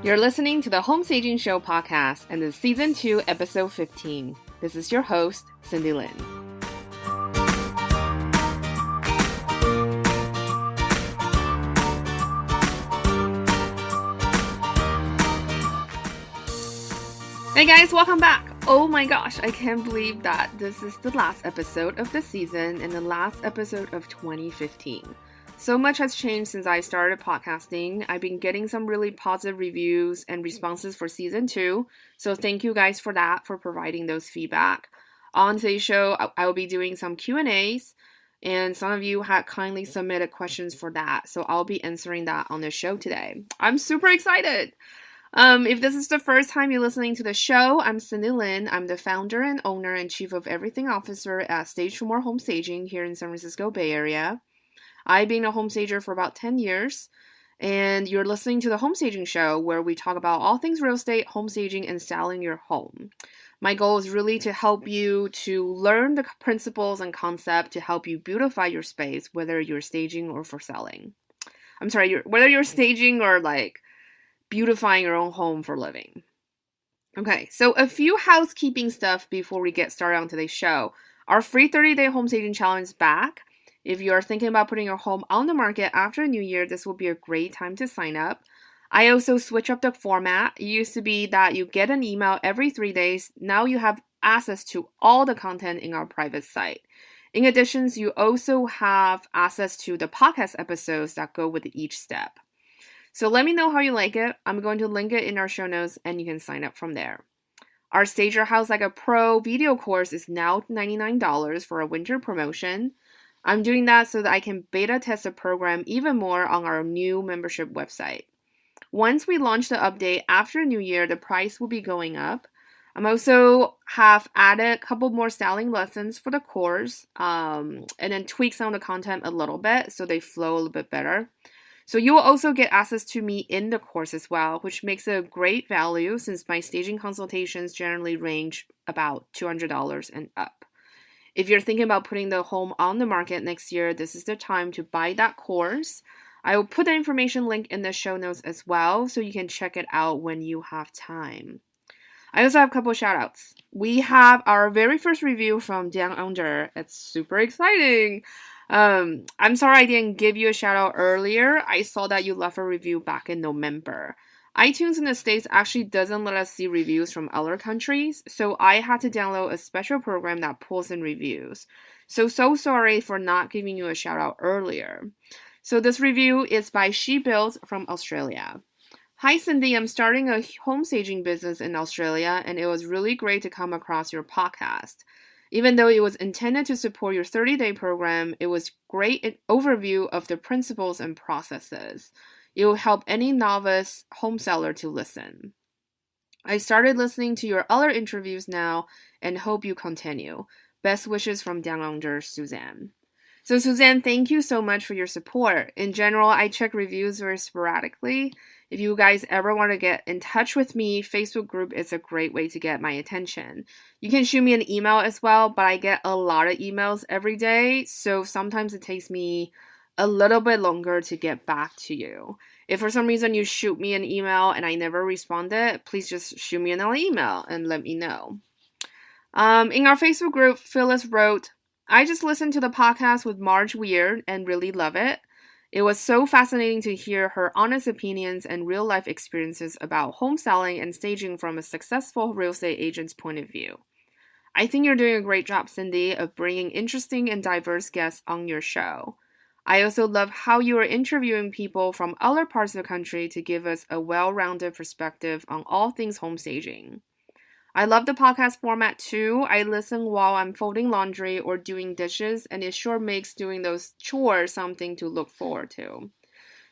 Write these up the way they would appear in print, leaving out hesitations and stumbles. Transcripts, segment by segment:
You're listening to the Home Staging Show podcast and this is Season 2, Episode 15. This is your host, Cindy Lin. Hey guys, welcome back! Oh my gosh, I can't believe that this is the last episode of the season and the last episode of 2015. So much has changed since I started podcasting. I've been getting some really positive reviews and responses for season 2. So thank you guys for that, for providing those feedback. On today's show, I will be doing some Q&As. And some of you had kindly submitted questions for that. So I'll be answering that on the show today. I'm super excited! If this is the first time you're listening to the show, I'm Cindy Lin. I'm the founder and owner and chief of everything officer at Stage 2 More Home Staging here in San Francisco Bay Area. I've been a home stager for about 10 years, and you're listening to the Home Staging Show, where we talk about all things real estate, home staging, and styling your home. My goal is really to help you to learn the principles and concepts to help you beautify your space, whether you're staging or for selling. Whether you're staging or beautifying your own home for living. Okay, so a few housekeeping stuff before we get started on today's show. Our free 30-day home staging challenge is back. If you are thinking about putting your home on the market after New Year, this will be a great time to sign up. I also switch up the format. It used to be that you get an email every 3 days. Now you have access to all the content in our private site. In addition, you also have access to the podcast episodes that go with each step. So let me know how you like it. I'm going to link it in our show notes and you can sign up from there. Our Stage Your House Like a Pro video course is now $99 for a winter promotion. I'm doing that so that I can beta test the program even more on our new membership website. Once we launch the update after New Year, the price will be going up. I'm also have added a couple more styling lessons for the course and then tweak some of the content a little bit so they flow a little bit better. So you will also get access to me in the course as well, which makes a great value since my staging consultations generally range about $200 and up. If you're thinking about putting the home on the market next year, this is the time to buy that course. I will put the information link in the show notes as well, so you can check it out when you have time. I also have a couple shout outs. We have our very first review from Down Under. It's super exciting. I'm sorry I didn't give you a shout out earlier. I saw that you left a review back in November. iTunes in the States actually doesn't let us see reviews from other countries, so I had to download a special program that pulls in reviews. So sorry for not giving you a shout out earlier. So this review is by She Builds from Australia. Hi Cindy, I'm starting a home staging business in Australia and it was really great to come across your podcast. Even though it was intended to support your 30-day program, it was great overview of the principles and processes. It will help any novice home seller to listen. I started listening to your other interviews now and hope you continue. Best wishes from Down Under, Suzanne. So Suzanne, thank you so much for your support. In general, I check reviews very sporadically. If you guys ever want to get in touch with me, Facebook group is a great way to get my attention. You can shoot me an email as well, but I get a lot of emails every day, so sometimes it takes me a little bit longer to get back to you. If for some reason you shoot me an email and I never responded, please just shoot me another email and let me know. In our Facebook group, Phyllis wrote, I just listened to the podcast with Marge Weir and really love it. It was so fascinating to hear her honest opinions and real life experiences about home selling and staging from a successful real estate agent's point of view. I think you're doing a great job, Cindy, of bringing interesting and diverse guests on your show. I also love how you are interviewing people from other parts of the country to give us a well-rounded perspective on all things home staging. I love the podcast format too. I listen while I'm folding laundry or doing dishes, and it sure makes doing those chores something to look forward to.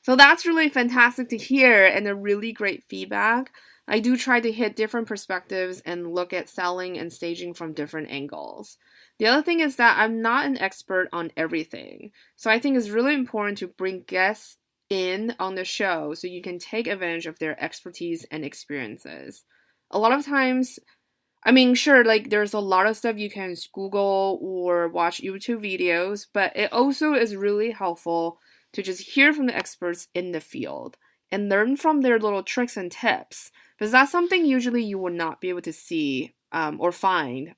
So that's really fantastic to hear and a really great feedback. I do try to hit different perspectives and look at selling and staging from different angles. The other thing is that I'm not an expert on everything. So I think it's really important to bring guests in on the show so you can take advantage of their expertise and experiences. A lot of times, sure, there's a lot of stuff you can Google or watch YouTube videos, but it also is really helpful to just hear from the experts in the field. and learn from their little tricks and tips, because that's something usually you will not be able to see or find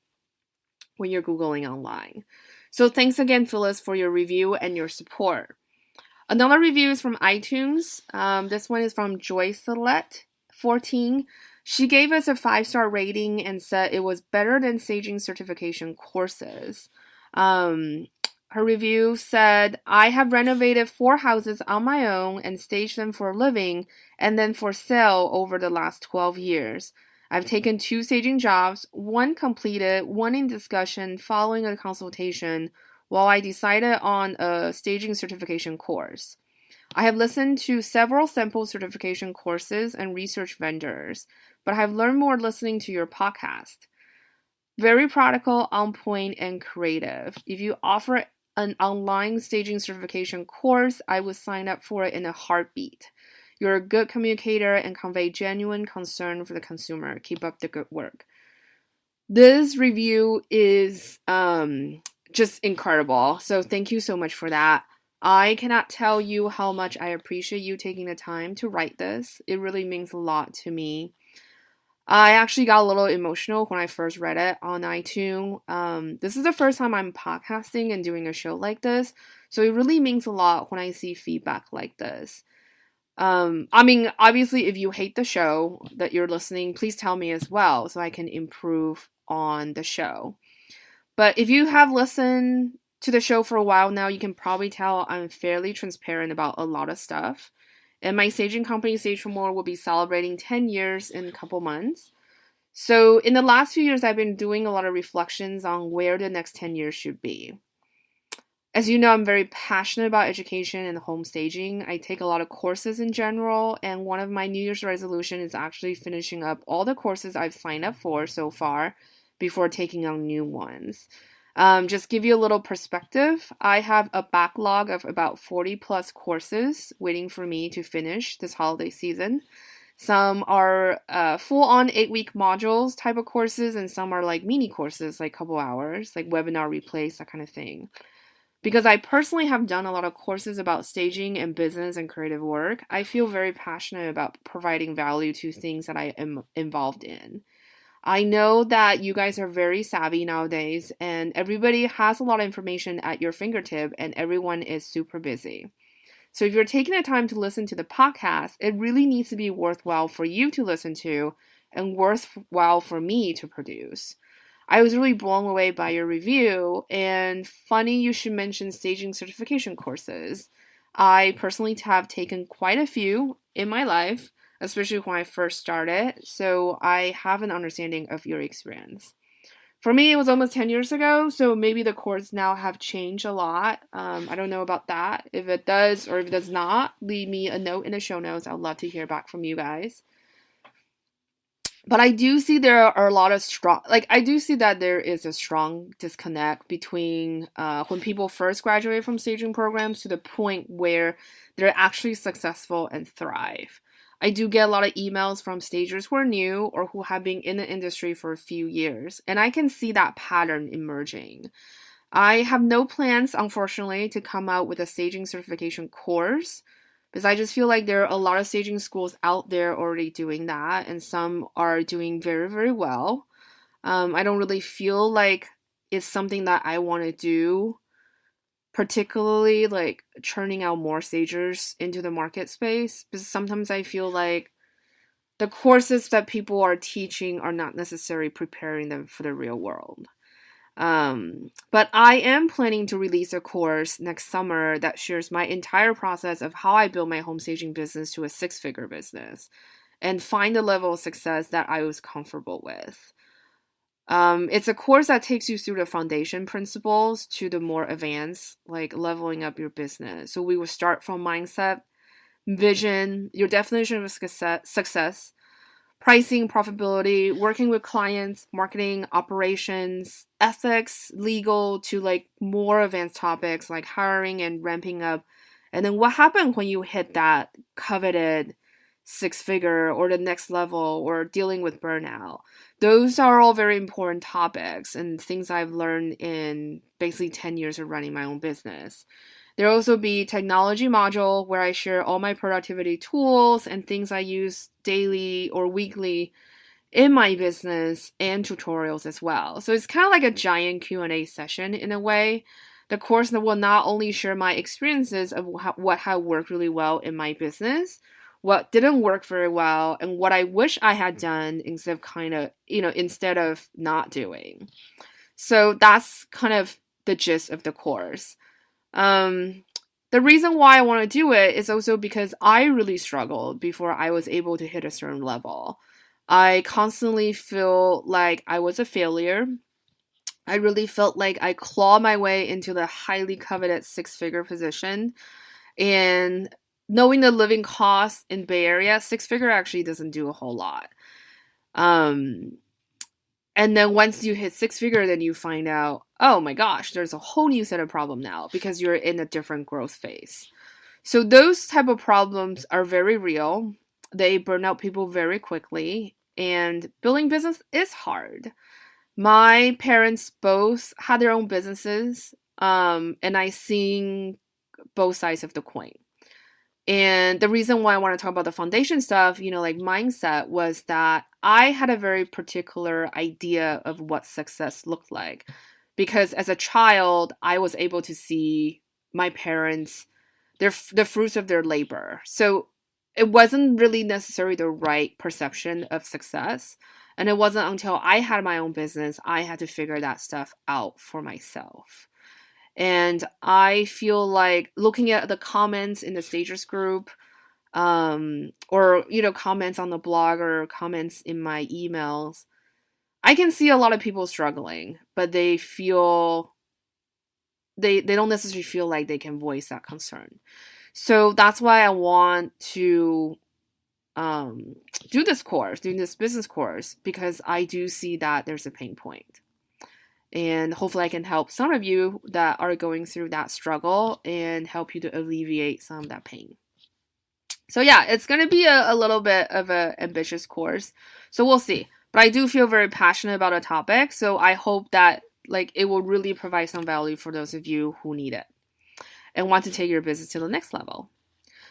when you're Googling online. So thanks again, Phyllis, for your review and your support. Another review is from iTunes. This one is from Joy Select 14. She gave us a 5-star rating and said it was better than staging certification courses. Her review said, I have renovated 4 houses on my own and staged them for a living and then for sale over the last 12 years. I've taken 2 staging jobs, 1 completed, 1 in discussion following a consultation, while I decided on a staging certification course. I have listened to several sample certification courses and research vendors, but I have learned more listening to your podcast. Very practical, on point, and creative. If you offer an online staging certification course, I would sign up for it in a heartbeat. You're a good communicator and convey genuine concern for the consumer. Keep up the good work. This review is just incredible. So thank you so much for that. I cannot tell you how much I appreciate you taking the time to write this. It really means a lot to me. I actually got a little emotional when I first read it on iTunes. This is the first time I'm podcasting and doing a show like this, so it really means a lot when I see feedback like this. I mean, obviously, if you hate the show that you're listening, please tell me as well so I can improve on the show. But if you have listened to the show for a while now, you can probably tell I'm fairly transparent about a lot of stuff. And my staging company, Stage for More, will be celebrating 10 years in a couple months. So in the last few years, I've been doing a lot of reflections on where the next 10 years should be. As you know, I'm very passionate about education and home staging. I take a lot of courses in general, and one of my New Year's resolution is actually finishing up all the courses I've signed up for so far before taking on new ones. Just give you a little perspective, I have a backlog of about 40 plus courses waiting for me to finish this holiday season. Some are full-on 8-week modules type of courses, and some are like mini courses, like a couple hours, like webinar replays, that kind of thing. Because I personally have done a lot of courses about staging and business and creative work, I feel very passionate about providing value to things that I am involved in. I know that you guys are very savvy nowadays, and everybody has a lot of information at your fingertip, and everyone is super busy. So if you're taking the time to listen to the podcast, it really needs to be worthwhile for you to listen to and worthwhile for me to produce. I was really blown away by your review, and funny you should mention staging certification courses. I personally have taken quite a few in my life, especially when I first started, so I have an understanding of your experience. For me, it was almost 10 years ago, so maybe the courses now have changed a lot. I don't know about that. If it does or if it does not, leave me a note in the show notes. I'd love to hear back from you guys. But I do see there are a lot of I do see that there is a strong disconnect between when people first graduate from staging programs to the point where they're actually successful and thrive. I do get a lot of emails from stagers who are new or who have been in the industry for a few years, and I can see that pattern emerging. I have no plans, unfortunately, to come out with a staging certification course, because I just feel like there are a lot of staging schools out there already doing that, and some are doing very, very well. I don't really feel like it's something that I want to do, particularly like churning out more stagers into the market space, because sometimes I feel like the courses that people are teaching are not necessarily preparing them for the real world. But I am planning to release a course next summer that shares my entire process of how I built my home staging business to a 6-figure business and find the level of success that I was comfortable with. It's a course that takes you through the foundation principles to the more advanced, like leveling up your business. So we will start from mindset, vision, your definition of success, pricing, profitability, working with clients, marketing, operations, ethics, legal, to like more advanced topics like hiring and ramping up. And then what happened when you hit that coveted 6-figure or the next level or dealing with burnout. Those are all very important topics and things I've learned in basically 10 years of running my own business. There'll also be technology module where I share all my productivity tools and things I use daily or weekly in my business and tutorials as well. So it's kind of like a giant Q&A session in a way. The course will not only share my experiences of what have worked really well in my business, what didn't work very well, and what I wish I had done instead of not doing. So that's kind of the gist of the course. The reason why I want to do it is also because I really struggled before I was able to hit a certain level. I constantly feel like I was a failure. I really felt like I clawed my way into the highly coveted six-figure position. And knowing the living costs in Bay Area, six-figure actually doesn't do a whole lot. And then once you hit six-figure, then you find out, oh my gosh, there's a whole new set of problem now because you're in a different growth phase. So those type of problems are very real. They burn out people very quickly, and building business is hard. My parents both had their own businesses, and I seen both sides of the coin. And the reason why I want to talk about the foundation stuff, like mindset, was that I had a very particular idea of what success looked like. Because as a child, I was able to see my parents, the fruits of their labor. So it wasn't really necessarily the right perception of success. And it wasn't until I had my own business, I had to figure that stuff out for myself. And I feel like looking at the comments in the Stagers group, or comments on the blog or comments in my emails, I can see a lot of people struggling, but they don't necessarily feel like they can voice that concern. So that's why I want to do this business course, because I do see that there's a pain point. And hopefully I can help some of you that are going through that struggle and help you to alleviate some of that pain. So yeah, it's going to be a little bit of an ambitious course. So we'll see. But I do feel very passionate about a topic. So I hope that it will really provide some value for those of you who need it and want to take your business to the next level.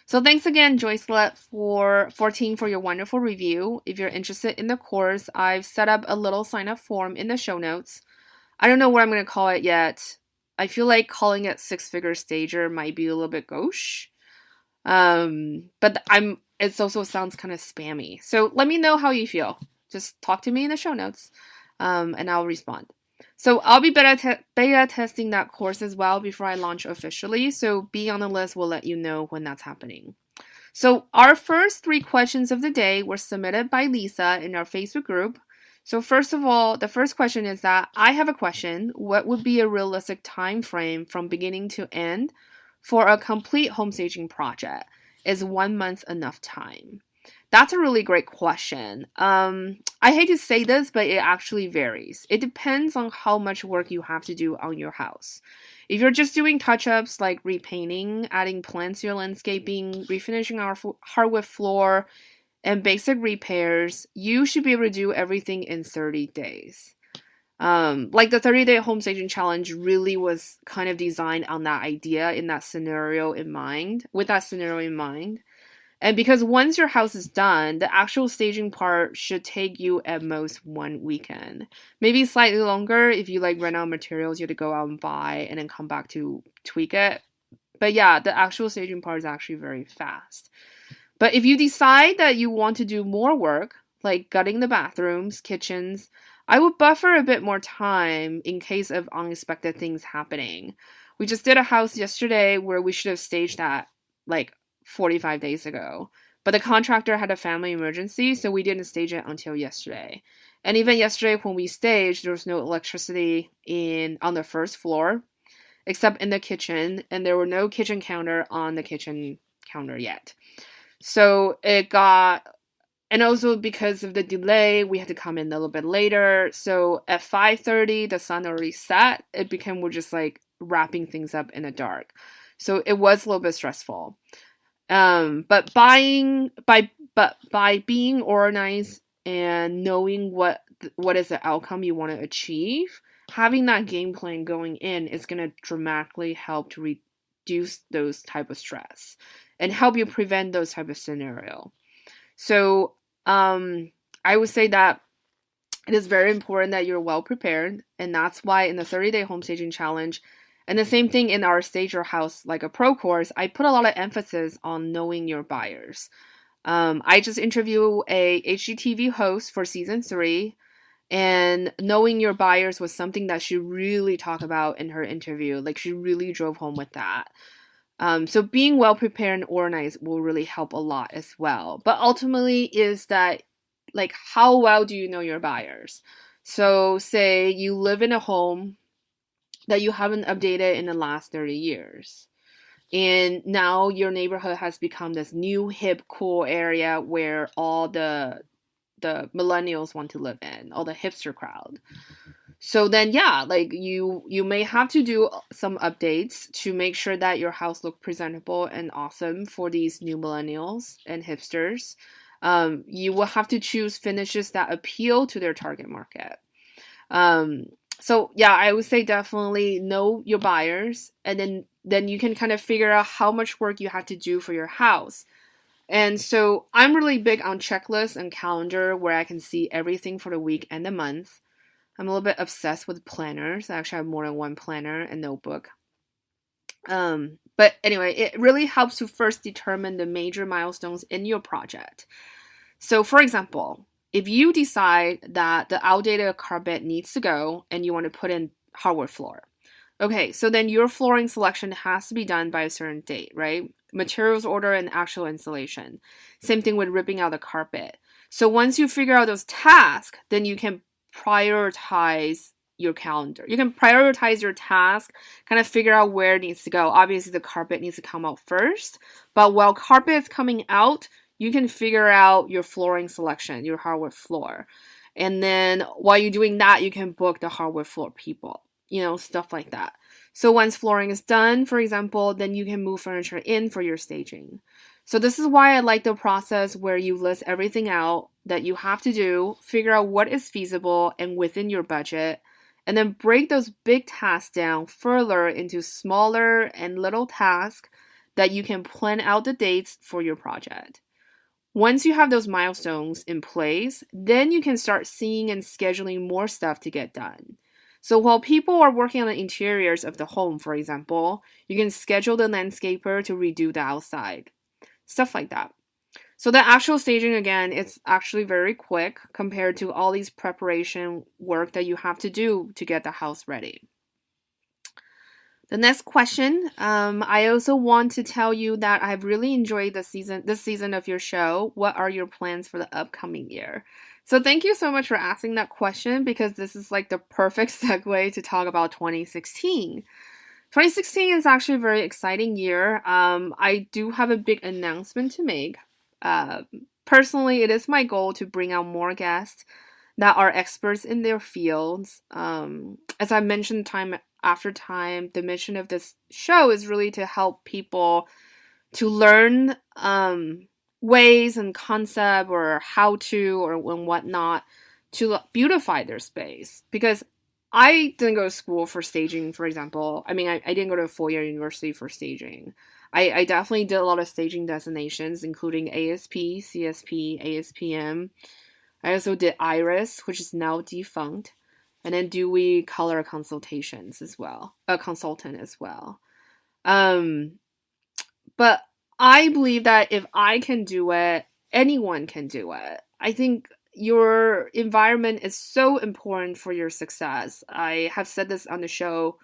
So thanks again, Joycelet, for your wonderful review. If you're interested in the course, I've set up a little sign-up form in the show notes. I don't know what I'm going to call it yet. I feel like calling it Six-Figure Stager might be a little bit gauche. But it also sounds kind of spammy. So let me know how you feel. Just talk to me in the show notes, and I'll respond. So I'll be beta testing that course as well before I launch officially. So be on the list. We'll let you know when that's happening. So our first 3 questions of the day were submitted by Lisa in our Facebook group. So first of all, the first question is that I have a question. What would be a realistic time frame from beginning to end for a complete home staging project? Is 1 month enough time? That's a really great question. I hate to say this, but it actually varies. It depends on how much work you have to do on your house. If you're just doing touch-ups like repainting, adding plants to your landscaping, refinishing our hardwood floor, and basic repairs, you should be able to do everything in 30 days. The 30-day home staging challenge really was kind of designed on that idea, with that scenario in mind. And because once your house is done, the actual staging part should take you at most 1 weekend. Maybe slightly longer if you run out of materials you have to go out and buy and then come back to tweak it. But yeah, the actual staging part is actually very fast. But if you decide that you want to do more work, like gutting the bathrooms, kitchens, I would buffer a bit more time in case of unexpected things happening. We just did a house yesterday where we should have staged that 45 days ago. But the contractor had a family emergency, so we didn't stage it until yesterday. And even yesterday when we staged, there was no electricity on the first floor, except in the kitchen, and there were no kitchen counter on the kitchen counter yet. So and also because of the delay, we had to come in a little bit later. So at 5:30, the sun already set. It became we're just wrapping things up in the dark. So it was a little bit stressful. But by being organized and knowing what is the outcome you want to achieve, having that game plan going in is going to dramatically help to reduce those type of stress and help you prevent those type of scenario. So I would say that it is very important that you're well prepared, and that's why in the 30-day home staging challenge, and the same thing in our Stage Your House Like a Pro course, I put a lot of emphasis on knowing your buyers. I just interviewed a HGTV host for season 3, and knowing your buyers was something that she really talked about in her interview. Like, she really drove home with that. So being well prepared and organized will really help a lot as well. But ultimately is that, like, how well do you know your buyers? So say you live in a home that you haven't updated in the last 30 years. And now your neighborhood has become this new, hip, cool area where all the millennials want to live in, all the hipster crowd. So then, yeah, like you may have to do some updates to make sure that your house look presentable and awesome for these new millennials and hipsters. You will have to choose finishes that appeal to their target market. So yeah, I would say definitely know your buyers, and then you can kind of figure out how much work you have to do for your house. And so I'm really big on checklists and calendar where I can see everything for the week and the month. I'm a little bit obsessed with planners. I actually have more than one planner and notebook. But anyway, it really helps to first determine the major milestones in your project. So for example, if you decide that the outdated carpet needs to go and you want to put in hardwood floor, okay, so then your flooring selection has to be done by a certain date, right? Materials order and actual installation. Same thing with ripping out the carpet. So once you figure out those tasks, then you can prioritize your calendar. You can prioritize your task, kind of figure out where it needs to go. Obviously, the carpet needs to come out first, but while carpet is coming out, you can figure out your flooring selection, your hardwood floor. And then while you're doing that, you can book the hardwood floor people, stuff like that. So once flooring is done, for example, then you can move furniture in for your staging. So this is why I like the process where you list everything out that you have to do, figure out what is feasible and within your budget, and then break those big tasks down further into smaller and little tasks that you can plan out the dates for your project. Once you have those milestones in place, then you can start seeing and scheduling more stuff to get done. So while people are working on the interiors of the home, for example, you can schedule the landscaper to redo the outside. Stuff like that. So the actual staging, again, it's actually very quick compared to all these preparation work that you have to do to get the house ready. The next question, I also want to tell you that I've really enjoyed this season of your show. What are your plans for the upcoming year? So thank you so much for asking that question, because this is like the perfect segue to talk about 2016. 2016 is actually a very exciting year. I do have a big announcement to make. Personally, it is my goal to bring out more guests that are experts in their fields. As I mentioned time after time, the mission of this show is really to help people to learn ways and concept or how to or whatnot to beautify their space. Because I didn't go to school for staging, for example. I mean, I didn't go to a 4-year university for staging. I definitely did a lot of staging designations, including ASP, CSP, ASPM. I also did IRIS, which is now defunct, and then Dewey color consultations as well, a consultant as well. But I believe that if I can do it, anyone can do it. I think your environment is so important for your success. I have said this on the show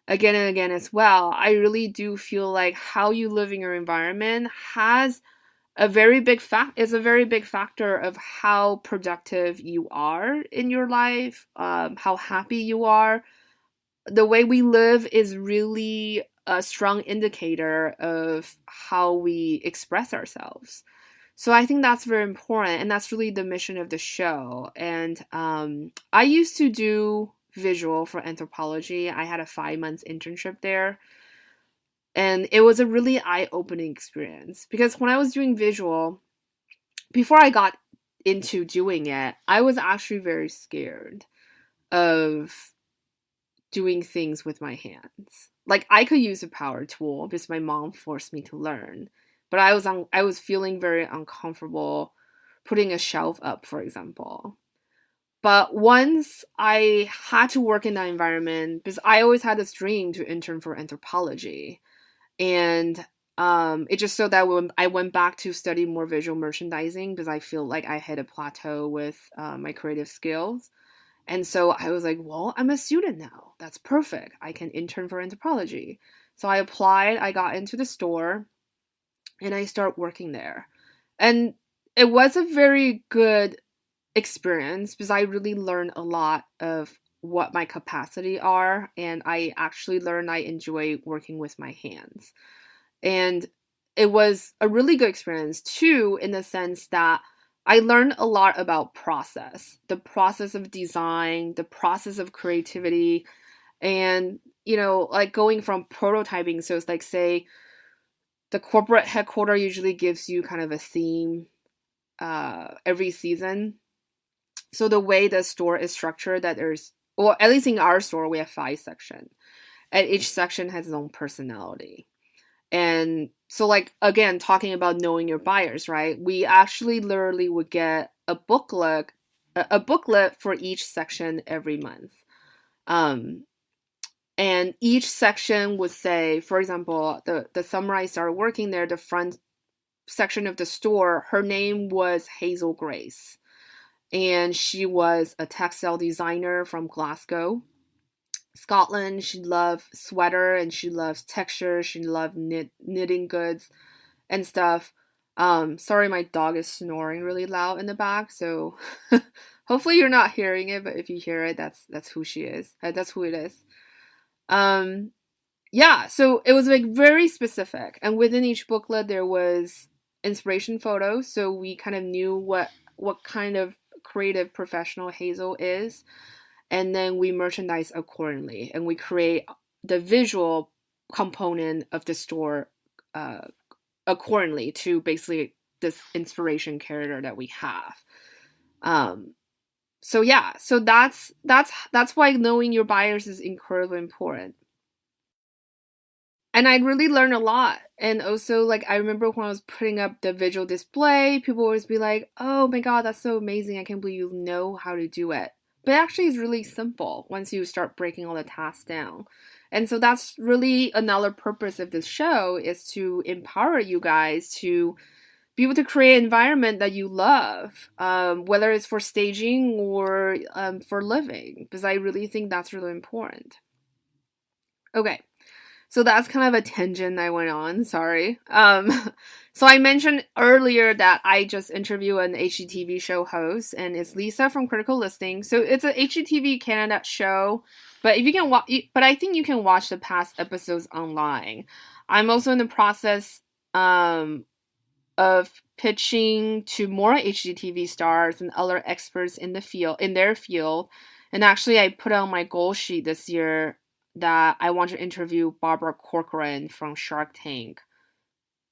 again and again as well. I really do feel like how you live in your environment has a very big factor of how productive you are in your life, how happy you are. The way we live is really a strong indicator of how we express ourselves. So I think that's very important, and that's really the mission of the show. And I used to do visual for Anthropologie. I had a 5-month internship there. And it was a really eye-opening experience, because when I was doing visual, before I got into doing it, I was actually very scared of doing things with my hands. like I could use a power tool because my mom forced me to learn, but I was feeling very uncomfortable putting a shelf up, for example. But once I had to work in that environment, because I always had this dream to intern for anthropology, and it just so that when I went back to study more visual merchandising, because I feel like I hit a plateau with my creative skills. And so I was like, well, I'm a student now. That's perfect. I can intern for anthropology. So I applied, I got into the store, and I started working there. And it was a very good experience because I really learned a lot of what my capacity are, and I actually learned I enjoy working with my hands. And it was a really good experience too, in the sense that I learned a lot about process, the process of design, the process of creativity, and like going from prototyping. So it's like, say, the corporate headquarter usually gives you kind of a theme every season. So the way the store is structured, that there's, or at least in our store, we have 5 sections, and each section has its own personality. And so, like, again, talking about knowing your buyers, right? We actually literally would get a booklet for each section every month. And each section would say, for example, the summer I started working there, the front section of the store, her name was Hazel Grace. And she was a textile designer from Glasgow, Scotland. She loved sweater and she loves texture. She loved knitting goods and stuff. Sorry, my dog is snoring really loud in the back, so hopefully you're not hearing it. But if you hear it, that's who she is. That's who it is. Yeah. So it was like very specific, and within each booklet there was inspiration photos, so we kind of knew what kind of creative professional Hazel is. And then we merchandise accordingly, and we create the visual component of the store accordingly to basically this inspiration character that we have. So yeah, so that's why knowing your buyers is incredibly important. And I really learned a lot. And also, like, I remember when I was putting up the visual display, people always be like, oh my god, that's so amazing, I can't believe you know how to do it. But actually, it's really simple once you start breaking all the tasks down. And so that's really another purpose of this show, is to empower you guys to be able to create an environment that you love, whether it's for staging or for living, because I really think that's really important. Okay. So that's kind of a tangent I went on, sorry. So I mentioned earlier that I just interviewed an HGTV show host, and it's Lisa from Critical Listing. So it's a HGTV Canada show, but if you can but I think you can watch the past episodes online. I'm also in the process of pitching to more HGTV stars and other experts in their field. And actually, I put on my goal sheet this year that I want to interview Barbara Corcoran from Shark Tank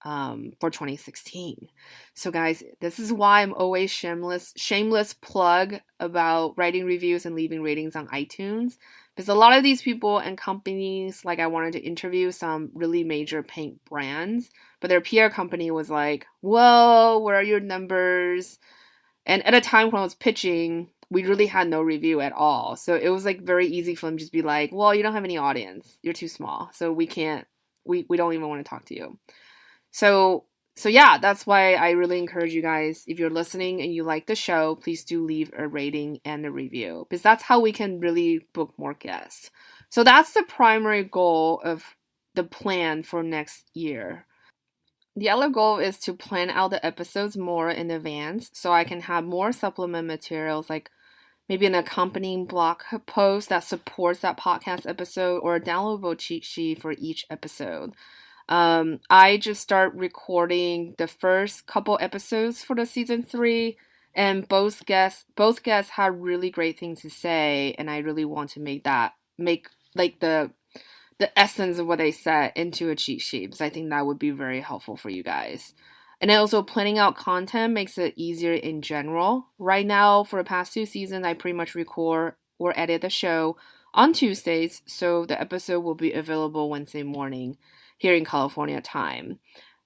for 2016. So guys, this is why I'm always shameless plug about writing reviews and leaving ratings on iTunes, because a lot of these people and companies, like, I wanted to interview some really major paint brands, but their PR company was like, whoa, where are your numbers? And at a time when I was pitching, we really had no review at all. So it was like very easy for them to just be like, well, you don't have any audience. You're too small. So we don't even want to talk to you. So yeah, that's why I really encourage you guys, if you're listening and you like the show, please do leave a rating and a review, because that's how we can really book more guests. So that's the primary goal of the plan for next year. The other goal is to plan out the episodes more in advance so I can have more supplement materials, like maybe an accompanying blog post that supports that podcast episode, or a downloadable cheat sheet for each episode. I just start recording the first couple episodes for the season 3, and both guests had really great things to say, and I really want to make like the essence of what they said into a cheat sheet, because I think that would be very helpful for you guys. And also, planning out content makes it easier in general. Right now, for the past 2 seasons, I pretty much record or edit the show on Tuesdays, so the episode will be available Wednesday morning here in California time.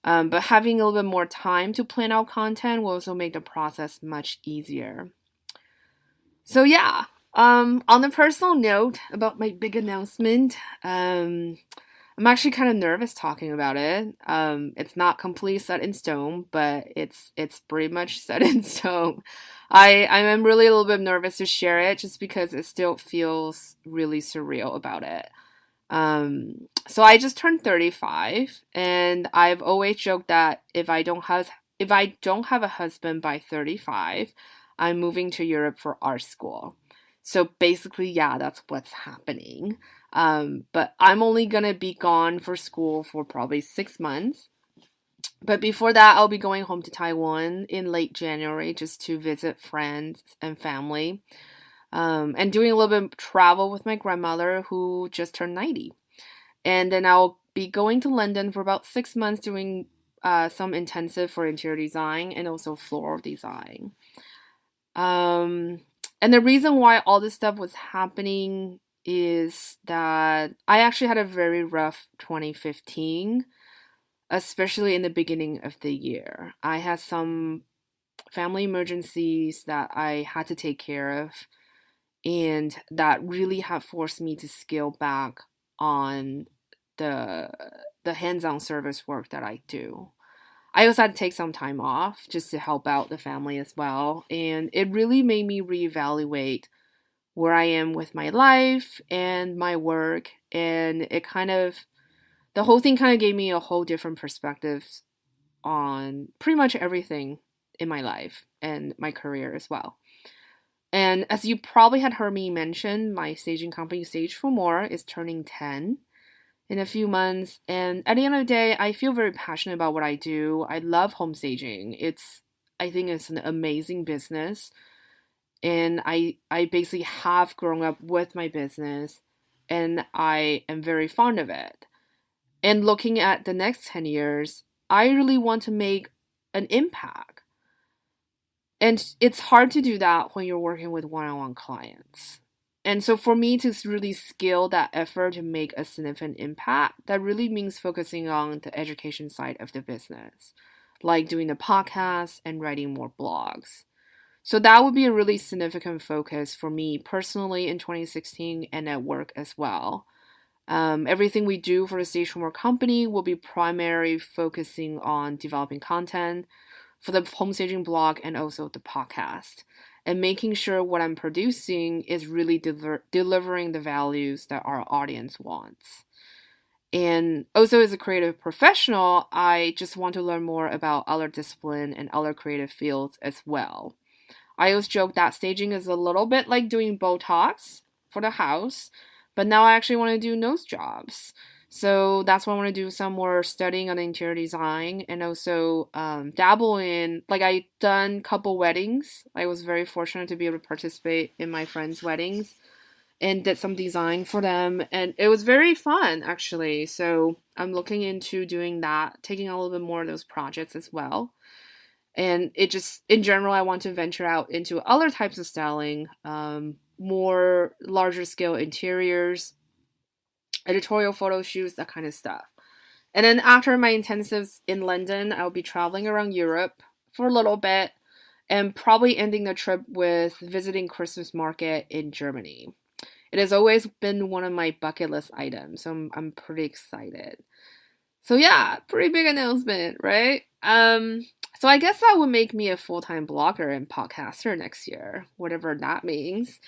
But having a little bit more time to plan out content will also make the process much easier. So yeah, on the personal note about my big announcement, I'm actually kind of nervous talking about it. It's not completely set in stone, but it's pretty much set in stone. I'm really a little bit nervous to share it just because it still feels really surreal about it. So I just turned 35, and I've always joked that if I don't have a husband by 35, I'm moving to Europe for art school. So basically, yeah, that's what's happening. But I'm only gonna be gone for school for probably 6 months. But before that, I'll be going home to Taiwan in late January just to visit friends and family. And doing a little bit of travel with my grandmother who just turned 90. And then I'll be going to London for about 6 months doing some intensive for interior design and also floral design. And the reason why all this stuff was happening is that I actually had a very rough 2015, especially in the beginning of the year. I had some family emergencies that I had to take care of, and that really have forced me to scale back on the hands-on service work that I do. I also had to take some time off just to help out the family as well, and it really made me reevaluate where I am with my life and my work, and the whole thing kind of gave me a whole different perspective on pretty much everything in my life and my career as well. And as you probably had heard me mention, my staging company, Stage for More, is turning 10 in a few months. And at the end of the day, I feel very passionate about what I do. I love home staging. I think it's an amazing business. And I basically have grown up with my business, and I am very fond of it. And looking at the next 10 years, I really want to make an impact. And it's hard to do that when you're working with one-on-one clients. And so for me to really scale that effort to make a significant impact, that really means focusing on the education side of the business, like doing the podcast and writing more blogs. So that would be a really significant focus for me personally in 2016 and at work as well. Everything we do for the Stage for More company will be primarily focusing on developing content for the home staging blog and also the podcast, and making sure what I'm producing is really delivering the values that our audience wants. And also as a creative professional, I just want to learn more about other discipline and other creative fields as well. I always joke that staging is a little bit like doing Botox for the house, but now I actually want to do nose jobs. So that's why I want to do some more studying on interior design and also dabble in, like I've done a couple weddings. I was very fortunate to be able to participate in my friends' weddings and did some design for them. And it was very fun, actually. So I'm looking into doing that, taking a little bit more of those projects as well. And it just, in general, I want to venture out into other types of styling, more larger scale interiors, editorial photo shoots, that kind of stuff. And then after my intensives in London, I'll be traveling around Europe for a little bit and probably ending the trip with visiting Christmas market in Germany. It has always been one of my bucket list items, so I'm pretty excited. So yeah, pretty big announcement, right? So I guess that would make me a full-time blogger and podcaster next year, whatever that means.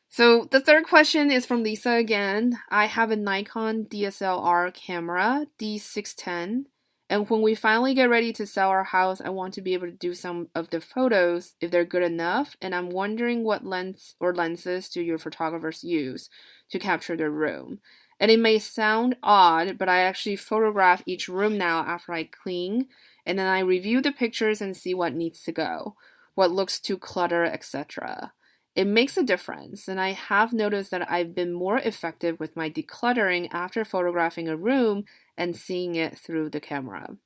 So the third question is from Lisa again. I have a Nikon DSLR camera, D610, and when we finally get ready to sell our house, I want to be able to do some of the photos if they're good enough, and I'm wondering what lens or lenses do your photographers use to capture their room. And it may sound odd, but I actually photograph each room now after I clean, and then I review the pictures and see what needs to go, what looks too cluttered, etc. It makes a difference, and I have noticed that I've been more effective with my decluttering after photographing a room and seeing it through the camera.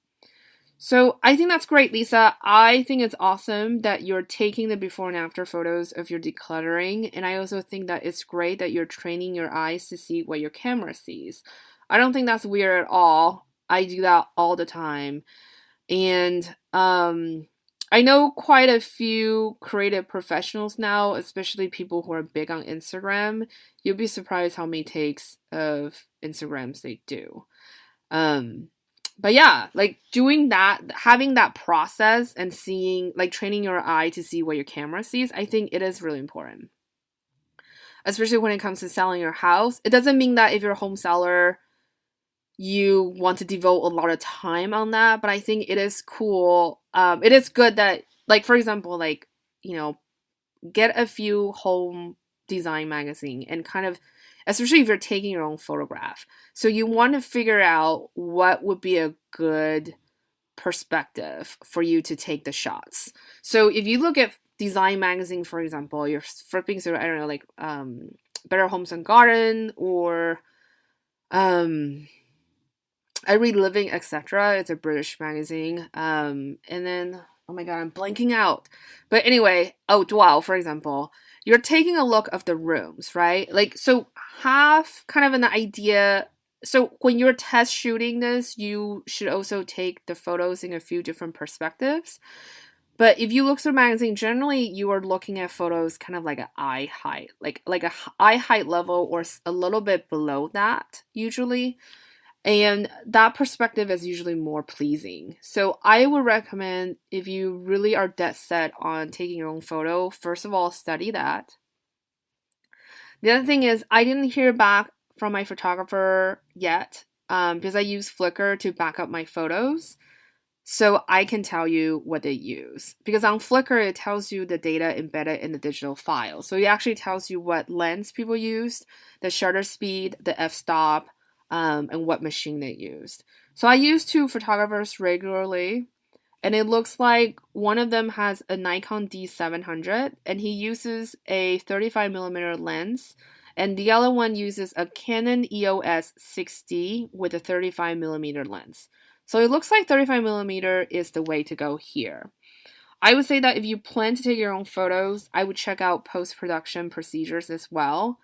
So I think that's great, Lisa. I think it's awesome that you're taking the before and after photos of your decluttering. And I also think that it's great that you're training your eyes to see what your camera sees. I don't think that's weird at all. I do that all the time. And I know quite a few creative professionals now, especially people who are big on Instagram. You'll be surprised how many takes of Instagrams they do. Um, but yeah, like doing that, having that process and seeing, like training your eye to see what your camera sees, I think it is really important. Especially when it comes to selling your house. It doesn't mean that if you're a home seller, you want to devote a lot of time on that, but I think it is cool. It is good that, like, for example, like, you know, get a few home design magazine and kind of, especially if you're taking your own photograph. So you want to figure out what would be a good perspective for you to take the shots. So if you look at design magazine, for example, you're flipping through, I don't know, like Better Homes and Garden, or I read Living, etc. It's a British magazine. And then, oh my god, I'm blanking out. But anyway, oh, Dwell, for example, you're taking a look of the rooms, right? Like, so have kind of an idea. So when you're test shooting this, you should also take the photos in a few different perspectives. But if you look through magazine, generally you are looking at photos kind of like an eye height, like a eye height level or a little bit below that usually. And that perspective is usually more pleasing. So I would recommend, if you really are dead set on taking your own photo, first of all, study that. The other thing is, I didn't hear back from my photographer yet, because I use Flickr to back up my photos. So I can tell you what they use. Because on Flickr, it tells you the data embedded in the digital file. So it actually tells you what lens people used, the shutter speed, the f-stop, and what machine they used. So I use two photographers regularly, and it looks like one of them has a Nikon D700, and he uses a 35mm lens, and the other one uses a Canon EOS 6D with a 35mm lens. So it looks like 35mm is the way to go here. I would say that if you plan to take your own photos, I would check out post-production procedures as well,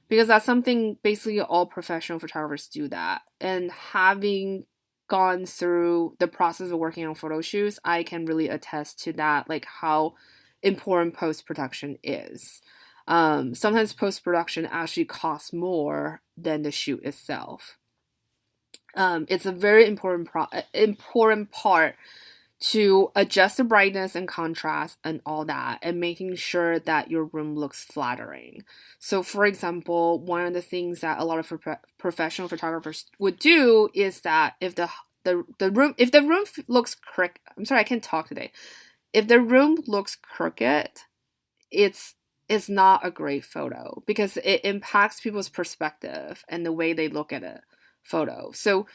because that's something basically all professional photographers do that. And having gone through the process of working on photo shoots, I can really attest to that, like how important post-production is. Sometimes post-production actually costs more than the shoot itself. It's a very important part to adjust the brightness and contrast and all that, and making sure that your room looks flattering. So for example, one of the things that a lot of professional photographers would do is that if the room looks crooked, I'm sorry, I can't talk today. If the room looks crooked, it's not a great photo, because it impacts people's perspective and the way they look at a photo. So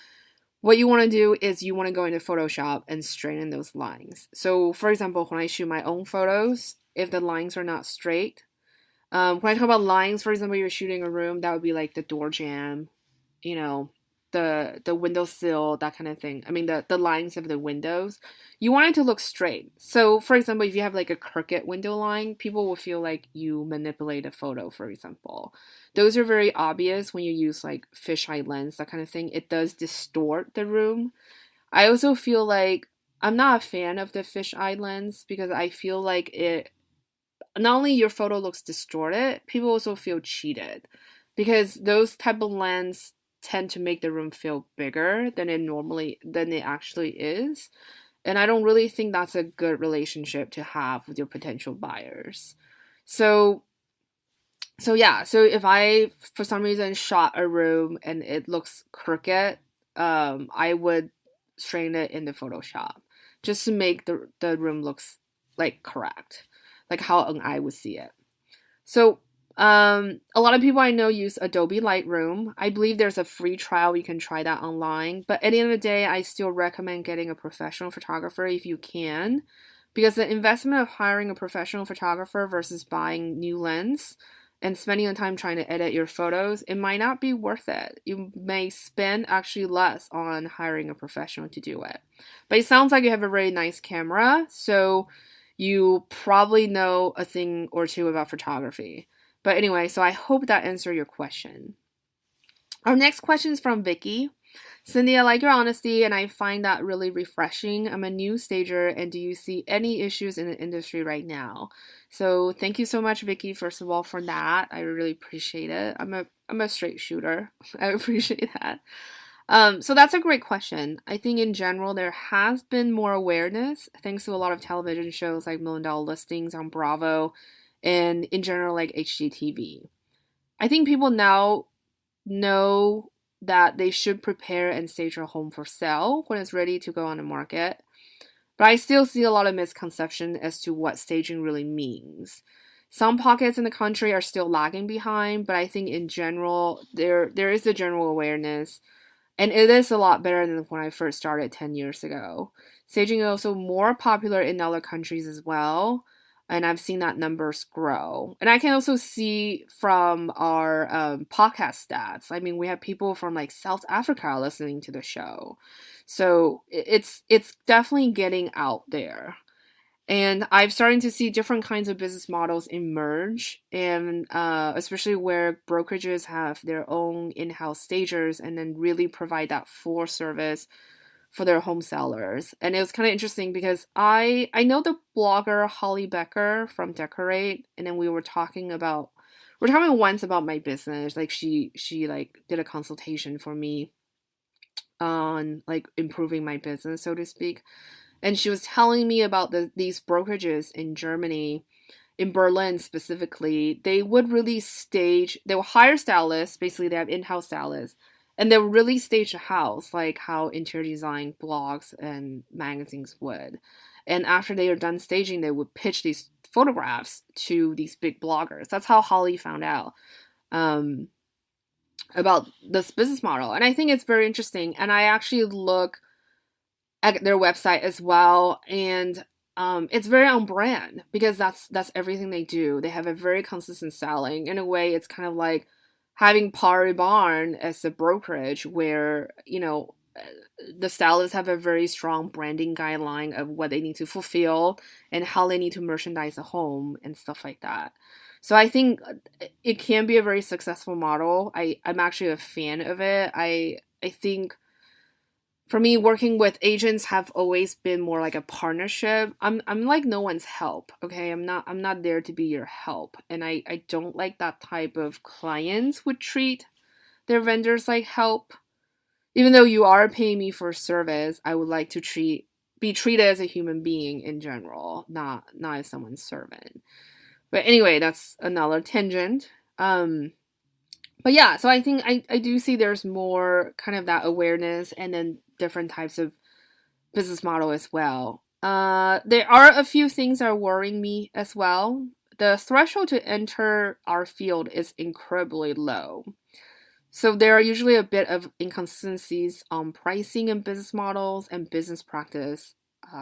what you want to do is you want to go into Photoshop and straighten those lines. So for example, when I shoot my own photos, if the lines are not straight, when I talk about lines, for example, you're shooting a room, that would be like the door jamb, you know, the windowsill, that kind of thing. I mean, the lines of the windows. You want it to look straight. So for example, if you have like a crooked window line, people will feel like you manipulate a photo, for example. Those are very obvious when you use like fisheye lens, that kind of thing. It does distort the room. I also feel like I'm not a fan of the fisheye lens, because I feel like it, not only your photo looks distorted, people also feel cheated, because those type of lens tend to make the room feel bigger than it actually is. And I don't really think that's a good relationship to have with your potential buyers. So yeah, so if I for some reason shot a room and it looks crooked, I would straighten it in the Photoshop just to make the room looks like correct, like how an eye would see it. So a lot of people I know use Adobe Lightroom. I believe there's a free trial. You can try that online. But at the end of the day, I still recommend getting a professional photographer if you can, because the investment of hiring a professional photographer versus buying new lens and spending the time trying to edit your photos, it might not be worth it. You may spend actually less on hiring a professional to do it. But it sounds like you have a very nice camera, so you probably know a thing or two about photography. But anyway, so I hope that answered your question. Our next question is from Vicky. Cindy, I like your honesty and I find that really refreshing. I'm a new stager, and do you see any issues in the industry right now? So thank you so much, Vicky, first of all, for that. I really appreciate it. I'm a straight shooter. I appreciate that. So that's a great question. I think in general there has been more awareness thanks to a lot of television shows like Million Dollar Listings on Bravo and in general like HGTV. I think people now know that they should prepare and stage their home for sale when it's ready to go on the market. But I still see a lot of misconception as to what staging really means. Some pockets in the country are still lagging behind, but I think in general there is a general awareness, and it is a lot better than when I first started 10 years ago. Staging is also more popular in other countries as well, and I've seen that numbers grow. And I can also see from our podcast stats. I mean, we have people from like South Africa listening to the show, so it's definitely getting out there. And I'm starting to see different kinds of business models emerge, and especially where brokerages have their own in-house stagers and then really provide that full service for their home sellers. And it was kind of interesting because I know the blogger Holly Becker from Decorate, and then we're talking once about my business. Like she like did a consultation for me on like improving my business, so to speak. And she was telling me about these brokerages in Germany, in Berlin specifically. They would really stage, they will hire stylists, basically they have in-house stylists, and they'll really stage a house like how interior design blogs and magazines would. And after they are done staging, they would pitch these photographs to these big bloggers. That's how Holly found out um, about this business model. And I think it's very interesting. And I actually look at their website as well, and it's very on brand because that's everything they do. They have a very consistent selling. In a way, it's kind of like having Pottery Barn as a brokerage, where the stylists have a very strong branding guideline of what they need to fulfill and how they need to merchandise a home and stuff like that. So I think it can be a very successful model. I'm actually a fan of it. I think for me, working with agents have always been more like a partnership. I'm like no one's help, okay? I'm not there to be your help. And I don't like that type of clients would treat their vendors like help. Even though you are paying me for service, I would like to be treated as a human being in general, not as someone's servant. But anyway, that's another tangent. But yeah, so I think I do see there's more kind of that awareness and then different types of business model as well. There are a few things that are worrying me as well. The threshold to enter our field is incredibly low. So there are usually a bit of inconsistencies on pricing and business models and business practice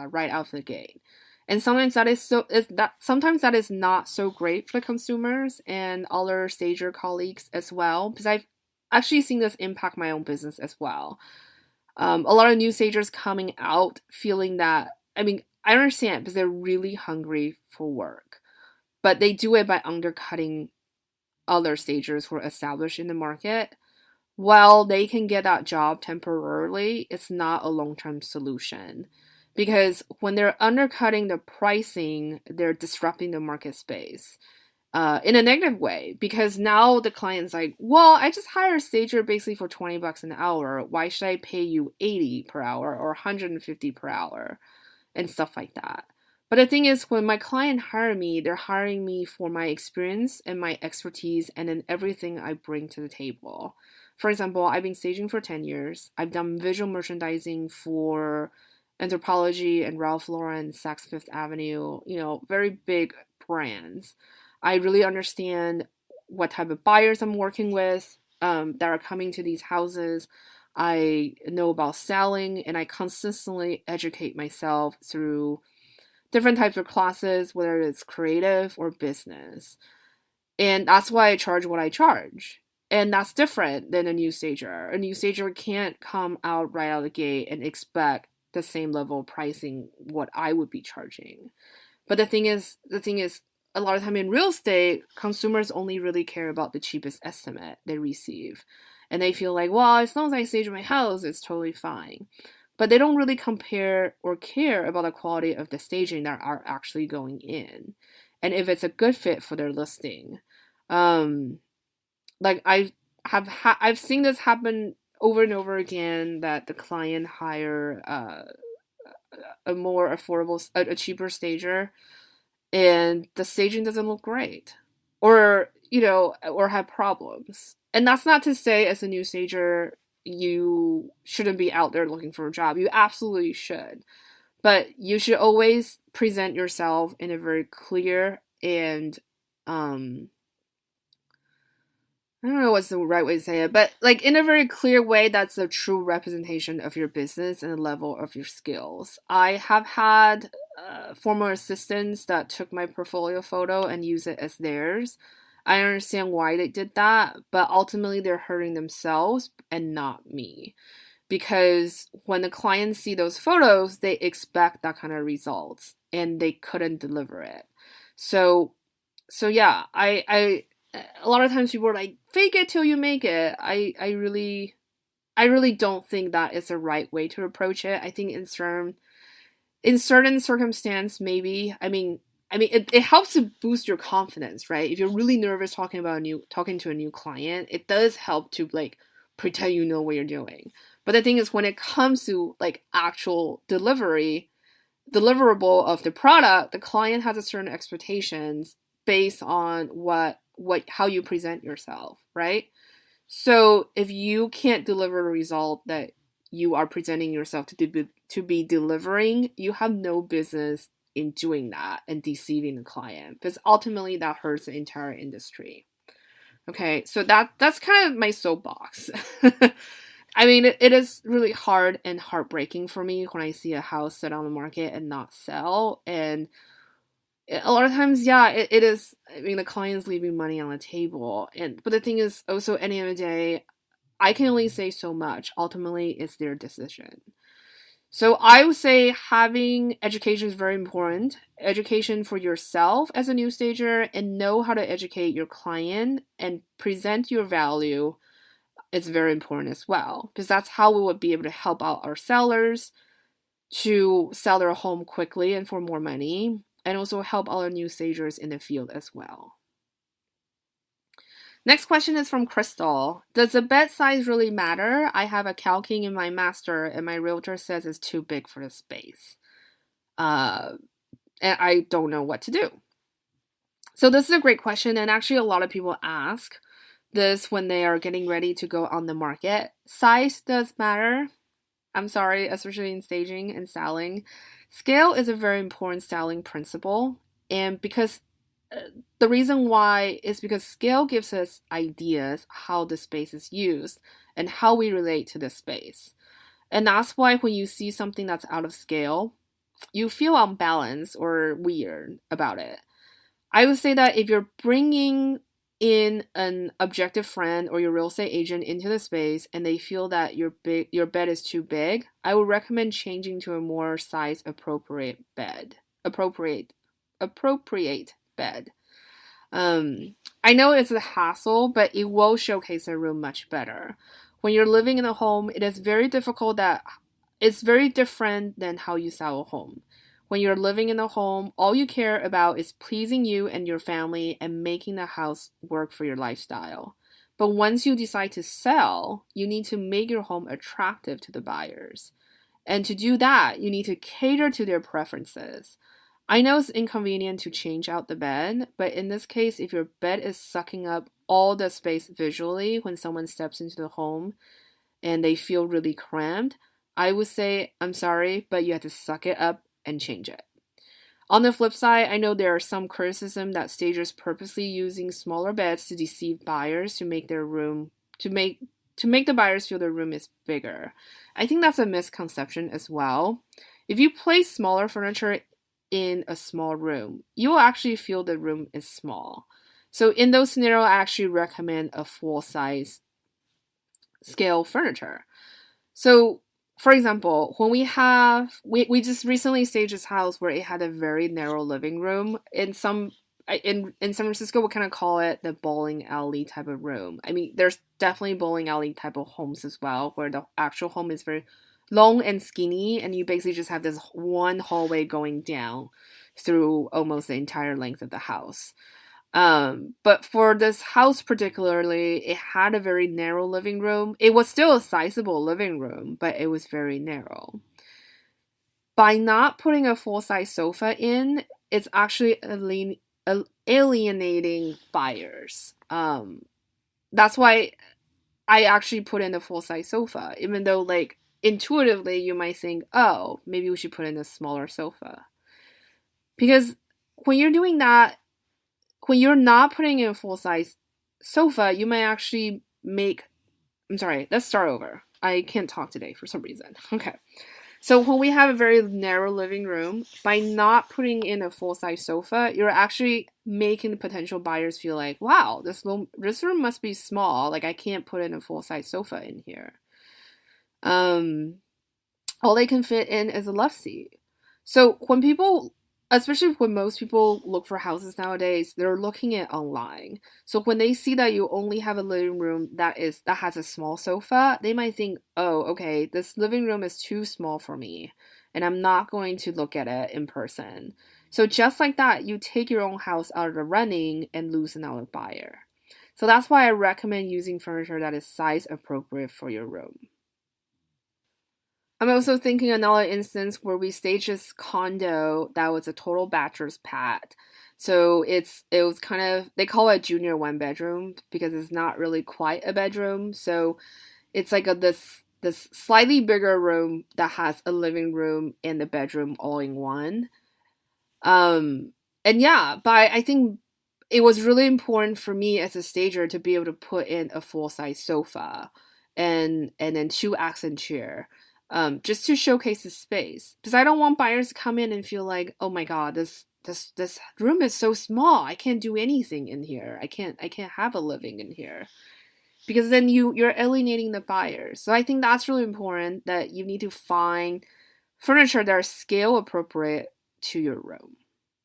right out of the gate. And sometimes that is not so great for the consumers and other stager colleagues as well, because I've actually seen this impact my own business as well. A lot of new stagers coming out feeling that, I mean, I understand because they're really hungry for work, but they do it by undercutting other stagers who are established in the market. While they can get that job temporarily, it's not a long-term solution. Because when they're undercutting the pricing, they're disrupting the market space in a negative way. Because now the client's like, well, I just hired a stager basically for $20 an hour. Why should I pay you 80 per hour or 150 per hour and stuff like that? But the thing is, when my client hire me, they're hiring me for my experience and my expertise and then everything I bring to the table. For example, I've been staging for 10 years. I've done visual merchandising for Anthropologie and Ralph Lauren, Saks Fifth Avenue, very big brands. I really understand what type of buyers I'm working with that are coming to these houses. I know about selling, and I consistently educate myself through different types of classes, whether it's creative or business. And that's why I charge what I charge. And that's different than a new stager. A new stager can't come out right out of the gate and expect the same level of pricing what I would be charging. But the thing is, a lot of time in real estate, consumers only really care about the cheapest estimate they receive. And they feel like, well, as long as I stage my house, it's totally fine. But they don't really compare or care about the quality of the staging that are actually going in. And if it's a good fit for their listing. Um, like I've seen this happen over and over again that the client hire a more affordable, a cheaper stager, and the staging doesn't look great, or or have problems. And that's not to say as a new stager you shouldn't be out there looking for a job. You absolutely should, but you should always present yourself in a very clear and I don't know what's the right way to say it, but like in a very clear way that's a true representation of your business and the level of your skills. I have had former assistants that took my portfolio photo and use it as theirs. I understand why they did that, but ultimately they're hurting themselves and not me. Because when the clients see those photos, they expect that kind of results and they couldn't deliver it. So yeah, I a lot of times people are like, fake it till you make it. I really don't think that is the right way to approach it. I think in certain circumstance, maybe. It helps to boost your confidence, right? If you're really nervous talking to a new client, it does help to like pretend you know what you're doing. But the thing is, when it comes to like actual deliverable of the product, the client has a certain expectations based on how you present yourself, right? So if you can't deliver a result that you are presenting yourself to be delivering, you have no business in doing that and deceiving the client, because ultimately that hurts the entire industry. Okay, so that's kind of my soapbox. It is really hard and heartbreaking for me when I see a house sit on the market and not sell. And a lot of times, yeah, it is. The client's leaving money on the table. But the thing is, also, at the end of the day, I can only say so much. Ultimately, it's their decision. So I would say having education is very important. Education for yourself as a new stager, and know how to educate your client and present your value is very important as well. Because that's how we would be able to help out our sellers to sell their home quickly and for more money, and also help other new stagers in the field as well. Next question is from Crystal. Does the bed size really matter? I have a King in my master and my realtor says it's too big for the space. And I don't know what to do. So this is a great question, and actually a lot of people ask this when they are getting ready to go on the market. Size does matter. I'm sorry, especially in staging and styling. Scale is a very important styling principle, and because the reason why is because scale gives us ideas how the space is used and how we relate to the space. And that's why when you see something that's out of scale, you feel unbalanced or weird about it. I would say that if you're bringing in an objective friend or your real estate agent into the space and they feel that your bed is too big, I would recommend changing to a more size appropriate bed. Appropriate bed. I know it's a hassle, but it will showcase a room much better. When you're living in a home, it's very different than how you sell a home. When you're living in a home, all you care about is pleasing you and your family and making the house work for your lifestyle. But once you decide to sell, you need to make your home attractive to the buyers. And to do that, you need to cater to their preferences. I know it's inconvenient to change out the bed, but in this case, if your bed is sucking up all the space visually when someone steps into the home and they feel really cramped, I would say, I'm sorry, but you have to suck it up and change it. On the flip side, I know there are some criticism that stagers purposely using smaller beds to deceive buyers to make their room to make the buyers feel their room is bigger. I think that's a misconception as well. If you place smaller furniture in a small room, you will actually feel the room is small. So in those scenarios, I actually recommend a full-size scale furniture. So for example, when we just recently staged this house where it had a very narrow living room. In San Francisco, we kind of call it the bowling alley type of room. I mean, there's definitely bowling alley type of homes as well, where the actual home is very long and skinny, and you basically just have this one hallway going down through almost the entire length of the house. But for this house particularly, it had a very narrow living room. It was still a sizable living room, but it was very narrow. By not putting a full-size sofa in, it's actually alienating buyers. That's why I actually put in a full-size sofa, even though like intuitively you might think, oh, maybe we should put in a smaller sofa. Because when you're doing that, when you're not putting in a full-size sofa, you might actually I'm sorry, let's start over. I can't talk today for some reason. Okay. So when we have a very narrow living room, by not putting in a full-size sofa, you're actually making the potential buyers feel like, wow, this room must be small. Like I can't put in a full-size sofa in here. All they can fit in is a love seat. So when people, especially when most people look for houses nowadays, they're looking at online. So when they see that you only have a living room that has a small sofa, they might think, oh, okay, this living room is too small for me, and I'm not going to look at it in person. So just like that, you take your own house out of the running and lose another buyer. So that's why I recommend using furniture that is size appropriate for your room. I'm also thinking another instance where we staged this condo that was a total bachelor's pad. So it was kind of, they call it a junior one bedroom because it's not really quite a bedroom. So it's like this slightly bigger room that has a living room and the bedroom all in one. And yeah, but I think it was really important for me as a stager to be able to put in a full-size sofa and then 2 accent chair. Just to showcase the space, because I don't want buyers to come in and feel like, oh my god, this room is so small, I can't do anything in here. I can't have a living in here, because then you're alienating the buyers. So I think that's really important, that you need to find furniture that are scale appropriate to your room.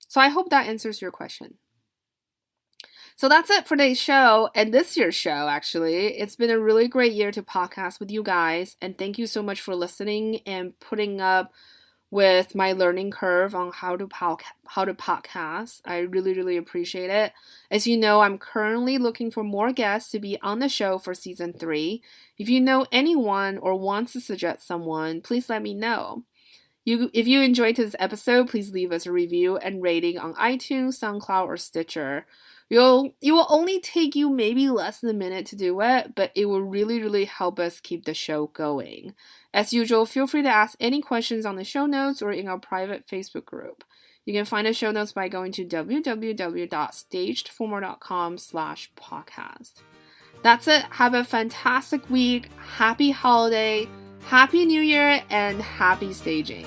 So I hope that answers your question. So that's it for today's show, and this year's show, actually. It's been a really great year to podcast with you guys, and thank you so much for listening and putting up with my learning curve on how to podcast. I really, really appreciate it. As you know, I'm currently looking for more guests to be on the show for season 3. If you know anyone or want to suggest someone, please let me know. If you enjoyed this episode, please leave us a review and rating on iTunes, SoundCloud, or Stitcher. It will only take you maybe less than a minute to do it, but it will really, really help us keep the show going. As usual, feel free to ask any questions on the show notes or in our private Facebook group. You can find the show notes by going to www.stagedformer.com/podcast. That's it. Have a fantastic week. Happy holiday. Happy New Year and happy staging.